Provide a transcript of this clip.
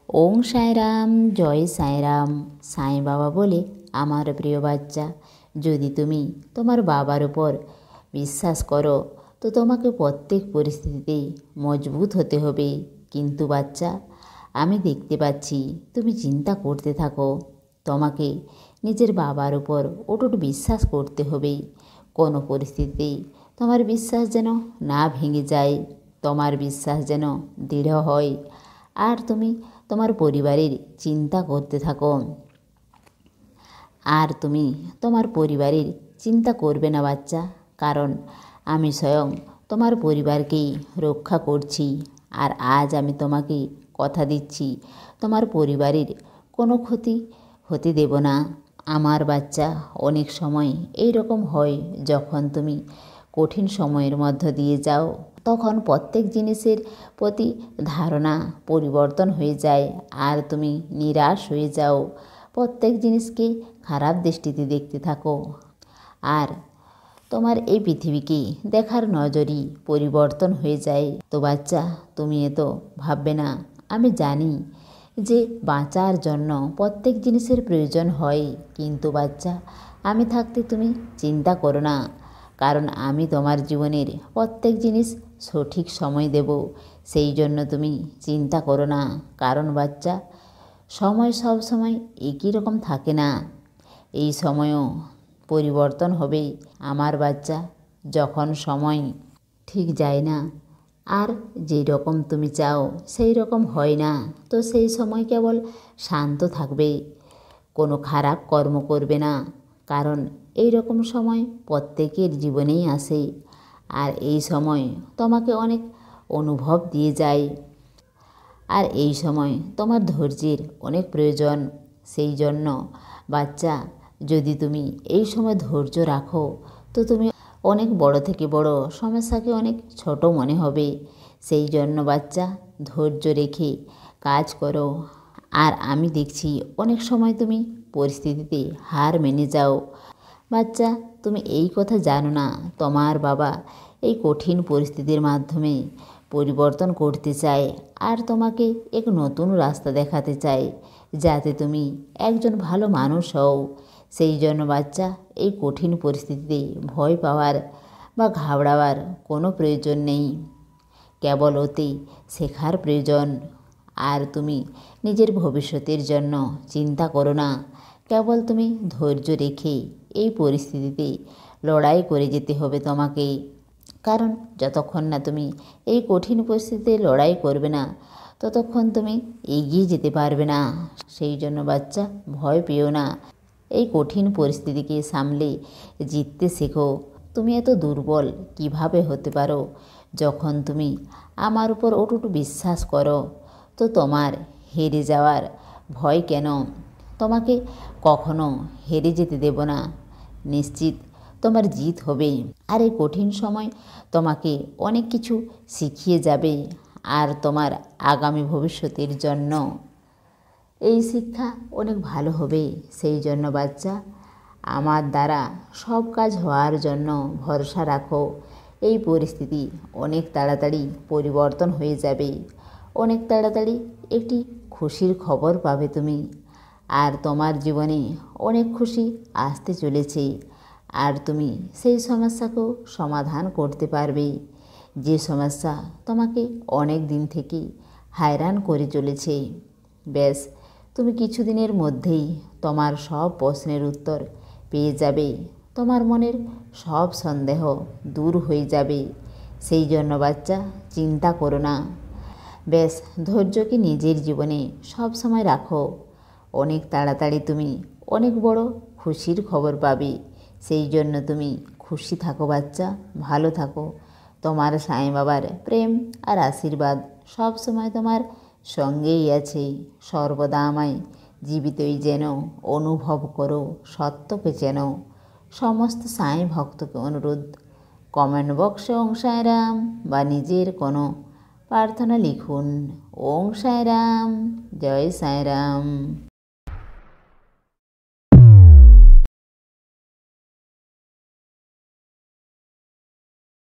ওং সাঁইরাম, জয় সাঁইরাম। সাঁই বাবা বলে, আমার প্রিয় বাচ্চা, যদি তুমি তোমার বাবার উপর বিশ্বাস করো তো তোমাকে প্রত্যেক পরিস্থিতিতে মজবুত হতে হবে। কিন্তু বাচ্চা, আমি দেখতে পাচ্ছি তুমি চিন্তা করতে থাকো। তোমাকে নিজের বাবার উপর অটুট বিশ্বাস করতে হবে। কোনো পরিস্থিতিতেই তোমার বিশ্বাস যেন না ভেঙে যায়, তোমার বিশ্বাস যেন দৃঢ় হয়। আর তুমি তোমার পরিবারের চিন্তা করতে থাকো। আর তুমি তোমার পরিবারের চিন্তা করবে না বাচ্চা, কারণ আমি স্বয়ং তোমার পরিবারকেই রক্ষা করছি। আর আজ আমি তোমাকে কথা দিচ্ছি, তোমার পরিবারের কোনো ক্ষতি হতে দেব না। আমার বাচ্চা, অনেক সময় এই রকম হয়, যখন তুমি কঠিন সময়ের মধ্য দিয়ে যাও তখন প্রত্যেক জিনিসের প্রতি ধারণা পরিবর্তন হয়ে যায় আর তুমি নিরাশ হয়ে যাও। প্রত্যেক জিনিসকে খারাপ দৃষ্টিতে দেখতে থাকো। আর তোমার এই পৃথিবীকে দেখার নজরই পরিবর্তন হয়ে যায়। তো বাচ্চা, তুমি এত ভাববে না। আমি জানি যে বাঁচার জন্য প্রত্যেক জিনিসের প্রয়োজন হয়, কিন্তু বাচ্চা, আমি থাকতে তুমি চিন্তা করো না, কারণ আমি তোমার জীবনের প্রত্যেক জিনিস সঠিক সময় দেব। সেই জন্য তুমি চিন্তা করো না। কারণ বাচ্চা, সময় সব সময় একই রকম থাকে না, এই সময়ও পরিবর্তন হবে। আমার বাচ্চা, যখন সময় ঠিক যায় না আর যেই রকম তুমি চাও সেই রকম হয় না, তো সেই সময় কেবল শান্ত থাকবে, কোনো খারাপ কর্ম করবে না। কারণ এই রকম সময় প্রত্যেকের জীবনেই আসে। আর এই সময় তোমাকে অনেক অনুভব দিয়ে যায়। আর এই সময় তোমার ধৈর্যের অনেক প্রয়োজন। সেই জন্য বাচ্চা, যদি তুমি এই সময় ধৈর্য রাখো তো তুমি অনেক বড় থেকে বড় সমস্যাকে অনেক ছোট মনে হবে। সেই জন্য বাচ্চা, ধৈর্য রেখে কাজ করো। আর আমি দেখছি অনেক সময় তুমি পরিস্থিতিতে হার মেনে যাও। বাচ্চা, তুমি এই কথা জানো না, তোমার বাবা এই কঠিন পরিস্থিতির মাধ্যমে পরিবর্তন করতে চায় আর তোমাকে এক নতুন রাস্তা দেখাতে চায়, যাতে তুমি একজন ভালো মানুষ হও। সেই জন্য বাচ্চা, এই কঠিন পরিস্থিতিতে ভয় পাওয়ার বা ঘাবড়াবার কোনো প্রয়োজন নেই, কেবল ওতে শেখার প্রয়োজন। আর তুমি নিজের ভবিষ্যতের জন্য চিন্তা করো না, কেবল তুমি ধৈর্য রেখে এই পরিস্থিতিতে লড়াই করে যেতে হবে তোমাকে। কারণ যতক্ষণ না তুমি এই কঠিন পরিস্থিতিতে লড়াই করবে না, ততক্ষণ তুমি এগিয়ে যেতে পারবে না। সেই জন্য বাচ্চা, ভয় পেও না। এই কঠিন পরিস্থিতিকে সামলে জিততে শেখো। তুমি এত দুর্বল কিভাবে হতে পারো? যখন তুমি আমার উপর অটুট বিশ্বাস করো, তো তোমার হেরে যাওয়ার ভয় কেন? তোমাকে কখনো হেরে যেতে দেব না। নিশ্চিত তোমার জিত হবে। আর এই কঠিন সময় তোমাকে অনেক কিছু শিখিয়ে যাবে আর তোমার আগামী ভবিষ্যতের জন্য এই শিক্ষা অনেক ভালো হবে। সেই জন্য বাচ্চা, আমার দ্বারা সব কাজ হওয়ার জন্য ভরসা রাখো। এই পরিস্থিতি অনেক তাড়াতাড়ি পরিবর্তন হয়ে যাবে। অনেক তাড়াতাড়ি একটি খুশির খবর পাবে তুমি। আর তোমার জীবনে অনেক খুশি আসতে চলেছে। আর তুমি সেই সমস্যাকেও সমাধান করতে পারবে, যে সমস্যা তোমাকে অনেক দিন থেকে হয়রান করে চলেছে। ব্যাস, তুমি কিছুদিনের মধ্যেই তোমার সব প্রশ্নের উত্তর পেয়ে যাবে। তোমার মনের সব সন্দেহ দূর হয়ে যাবে। সেই জন্য বাচ্চা, চিন্তা করো না। ব্যাস, ধৈর্যকে নিজের জীবনে সব সময় রাখো। অনেক তাড়াতাড়ি তুমি অনেক বড় খুশির খবর পাবে। সেই জন্য তুমি খুশি থাকো বাচ্চা, ভালো থাকো। তোমার সাঁই বাবার প্রেম আর আশীর্বাদ সব সময় তোমার সঙ্গেই আছে। সর্বদা আমায় জীবিতই যেন অনুভব করো, সত্যকে যেন। সমস্ত সাঁই ভক্তকে অনুরোধ, কমেন্ট বক্সে ওং সাঁইরাম বা নিজের কোনো প্রার্থনা লিখুন। ওং সাঁইরাম, জয় সাঁইরাম।